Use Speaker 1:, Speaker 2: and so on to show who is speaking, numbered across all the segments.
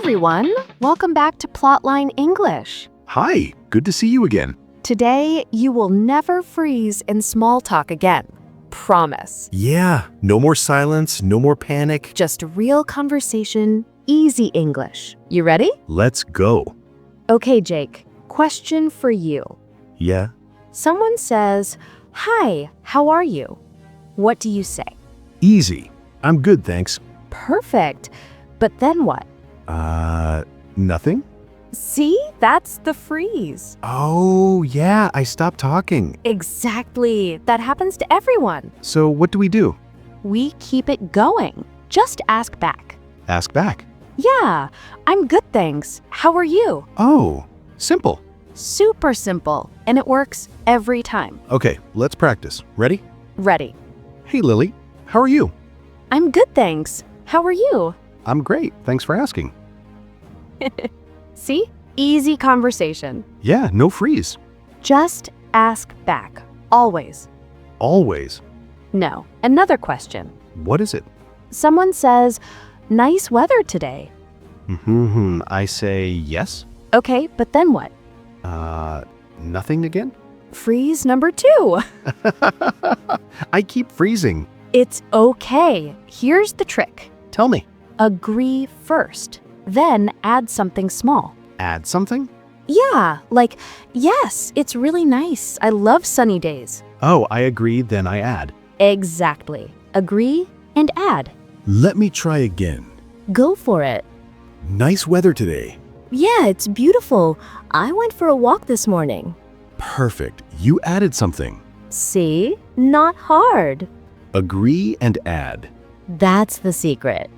Speaker 1: everyone! Welcome back to Plotline English.
Speaker 2: Hi, good to see you again.
Speaker 1: Today, you will never freeze in small talk again. Promise.
Speaker 2: Yeah, no more silence, no more panic.
Speaker 1: Just real conversation, easy English. You ready?
Speaker 2: Let's go.
Speaker 1: Okay, Jake. Question for you.
Speaker 2: Yeah?
Speaker 1: Someone says, "Hi, how are you?" What do you say?
Speaker 2: Easy. I'm good, thanks.
Speaker 1: Perfect. But then what?
Speaker 2: Nothing?
Speaker 1: See? That's the freeze.
Speaker 2: Oh, yeah, I stopped talking.
Speaker 1: Exactly. That happens to everyone.
Speaker 2: So what do we do?
Speaker 1: We keep it going. Just ask back.
Speaker 2: Ask back.
Speaker 1: Yeah, I'm good, thanks. How are you?
Speaker 2: Oh, simple.
Speaker 1: Super simple, and it works every time.
Speaker 2: Okay, let's practice. Ready?
Speaker 1: Ready.
Speaker 2: Hey, Lily. How are you?
Speaker 1: I'm good, thanks. How are you?
Speaker 2: I'm great. Thanks for asking.
Speaker 1: See? Easy conversation.
Speaker 2: Yeah, no freeze.
Speaker 1: Just ask back. Always.
Speaker 2: Always.
Speaker 1: No. Another question.
Speaker 2: What is it?
Speaker 1: Someone says, "Nice weather today."
Speaker 2: I say yes?
Speaker 1: Okay, but then what?
Speaker 2: Nothing again?
Speaker 1: Freeze number 2.
Speaker 2: I keep freezing.
Speaker 1: It's okay. Here's the trick.
Speaker 2: Tell me.
Speaker 1: Agree first, then add something small.
Speaker 2: Add something?
Speaker 1: Yeah, like, yes, it's really nice. I love sunny days.
Speaker 2: Oh, I agree, then I add.
Speaker 1: Exactly. Agree and add.
Speaker 2: Let me try again.
Speaker 1: Go for it.
Speaker 2: Nice weather today.
Speaker 1: Yeah, it's beautiful. I went for a walk this morning.
Speaker 2: Perfect. You added something.
Speaker 1: See? Not hard.
Speaker 2: Agree and add.
Speaker 1: That's the secret.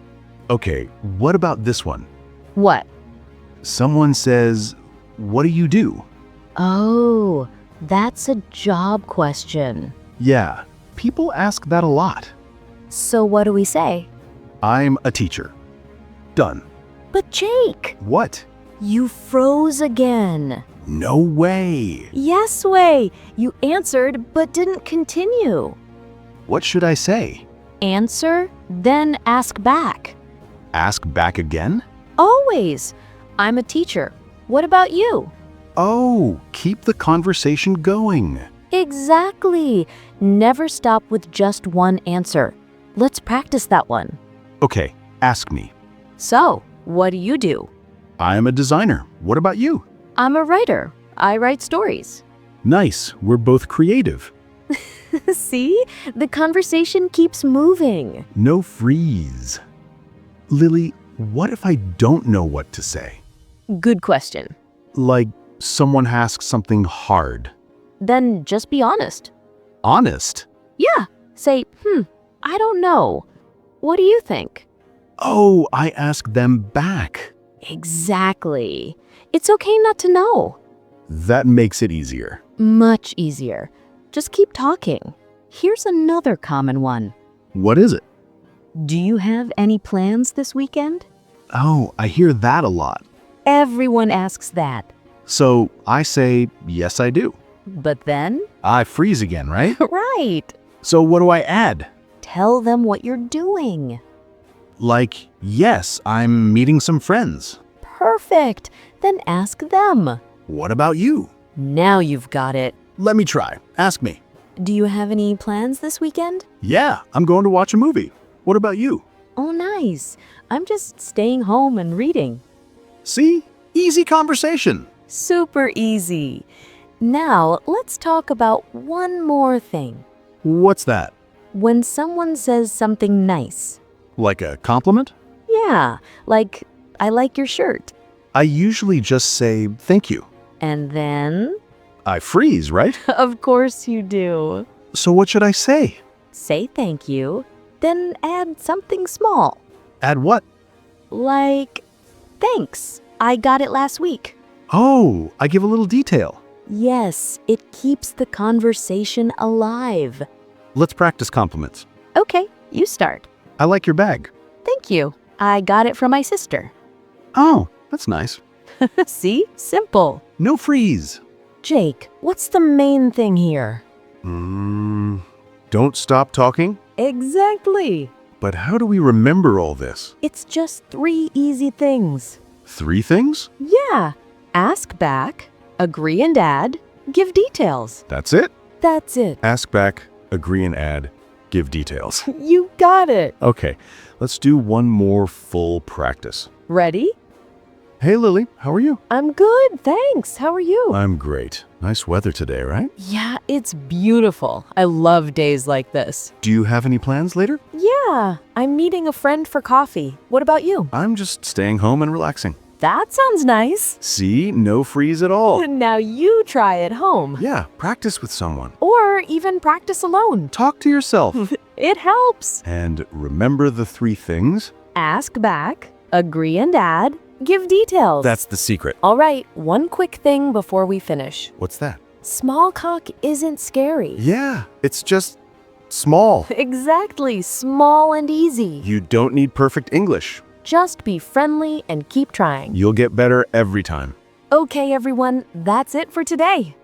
Speaker 2: Okay, what about this one?
Speaker 1: What?
Speaker 2: Someone says, "What do you do?"
Speaker 1: Oh, that's a job question.
Speaker 2: Yeah, people ask that a lot.
Speaker 1: So what do we say?
Speaker 2: I'm a teacher. Done.
Speaker 1: But Jake,
Speaker 2: What?
Speaker 1: you froze again.
Speaker 2: No way.
Speaker 1: Yes way. You answered but didn't continue.
Speaker 2: What should I say?
Speaker 1: Answer, then ask back.
Speaker 2: Ask back again?
Speaker 1: Always. I'm a teacher. What about you?
Speaker 2: Oh, keep the conversation going.
Speaker 1: Exactly. Never stop with just one answer. Let's practice that one.
Speaker 2: Okay, ask me.
Speaker 1: So, what do you do?
Speaker 2: I'm a designer. What about you?
Speaker 1: I'm a writer. I write stories.
Speaker 2: Nice, we're both creative.
Speaker 1: See? The conversation keeps moving.
Speaker 2: No freeze. Lily, what if I don't know what to say?
Speaker 1: Good question.
Speaker 2: Like someone asks something hard.
Speaker 1: Then just be honest.
Speaker 2: Honest?
Speaker 1: Yeah. Say, I don't know. What do you think?
Speaker 2: Oh, I ask them back.
Speaker 1: Exactly. It's okay not to know.
Speaker 2: That makes it easier.
Speaker 1: Much easier. Just keep talking. Here's another common one.
Speaker 2: What is it?
Speaker 1: Do you have any plans this weekend?
Speaker 2: Oh, I hear that a lot.
Speaker 1: Everyone asks that.
Speaker 2: So I say, yes, I do.
Speaker 1: But then?
Speaker 2: I freeze again, right?
Speaker 1: Right.
Speaker 2: So what do I add?
Speaker 1: Tell them what you're doing.
Speaker 2: Like, yes, I'm meeting some friends.
Speaker 1: Perfect. Then ask them.
Speaker 2: What about you?
Speaker 1: Now you've got it.
Speaker 2: Let me try. Ask me.
Speaker 1: Do you have any plans this weekend?
Speaker 2: Yeah, I'm going to watch a movie. What about you?
Speaker 1: Oh, nice. I'm just staying home and reading.
Speaker 2: See? Easy conversation.
Speaker 1: Super easy. Now, let's talk about one more thing.
Speaker 2: What's that?
Speaker 1: When someone says something nice.
Speaker 2: Like a compliment?
Speaker 1: Yeah, like, I like your shirt.
Speaker 2: I usually just say thank you.
Speaker 1: And then?
Speaker 2: I freeze, right?
Speaker 1: Of course you do.
Speaker 2: So what should I say?
Speaker 1: Say thank you, then add something small.
Speaker 2: Add what?
Speaker 1: Like, thanks, I got it last week.
Speaker 2: Oh, I give a little detail.
Speaker 1: Yes, it keeps the conversation alive.
Speaker 2: Let's practice compliments.
Speaker 1: Okay, you start.
Speaker 2: I like your bag.
Speaker 1: Thank you. I got it from my sister.
Speaker 2: Oh, that's nice.
Speaker 1: See? Simple.
Speaker 2: No freeze.
Speaker 1: Jake, what's the main thing here?
Speaker 2: Don't stop talking?
Speaker 1: Exactly.
Speaker 2: But how do we remember all this?
Speaker 1: It's just 3 easy things.
Speaker 2: 3 things?
Speaker 1: Yeah. Ask back, agree and add, give details.
Speaker 2: That's it?
Speaker 1: That's it.
Speaker 2: Ask back, agree and add, give details.
Speaker 1: You got it.
Speaker 2: Okay, let's do one more full practice.
Speaker 1: Ready?
Speaker 2: Hey Lily, how are you?
Speaker 1: I'm good, thanks. How are you?
Speaker 2: I'm great. Nice weather today, right?
Speaker 1: Yeah, it's beautiful. I love days like this.
Speaker 2: Do you have any plans later?
Speaker 1: Yeah, I'm meeting a friend for coffee. What about you?
Speaker 2: I'm just staying home and relaxing.
Speaker 1: That sounds nice.
Speaker 2: See, no freeze at all.
Speaker 1: Now you try at home.
Speaker 2: Yeah, practice with someone.
Speaker 1: Or even practice alone.
Speaker 2: Talk to yourself.
Speaker 1: It helps.
Speaker 2: And remember the 3 things?
Speaker 1: Ask back, agree and add, give details.
Speaker 2: That's the secret.
Speaker 1: All right, one quick thing before we finish.
Speaker 2: What's that?
Speaker 1: Small talk isn't scary.
Speaker 2: Yeah, it's just small.
Speaker 1: Exactly, small and easy.
Speaker 2: You don't need perfect English.
Speaker 1: Just be friendly and keep trying.
Speaker 2: You'll get better every time.
Speaker 1: Okay, everyone, that's it for today.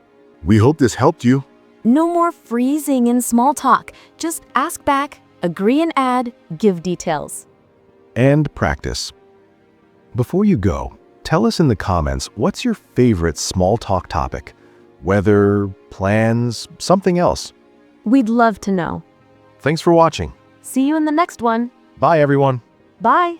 Speaker 2: We hope this helped you.
Speaker 1: No more freezing in small talk. Just ask back, agree and add, give details.
Speaker 2: And practice. Before you go, tell us in the comments what's your favorite small talk topic? Weather, plans, something else.
Speaker 1: We'd love to know.
Speaker 2: Thanks for watching.
Speaker 1: See you in the next one.
Speaker 2: Bye, everyone.
Speaker 1: Bye.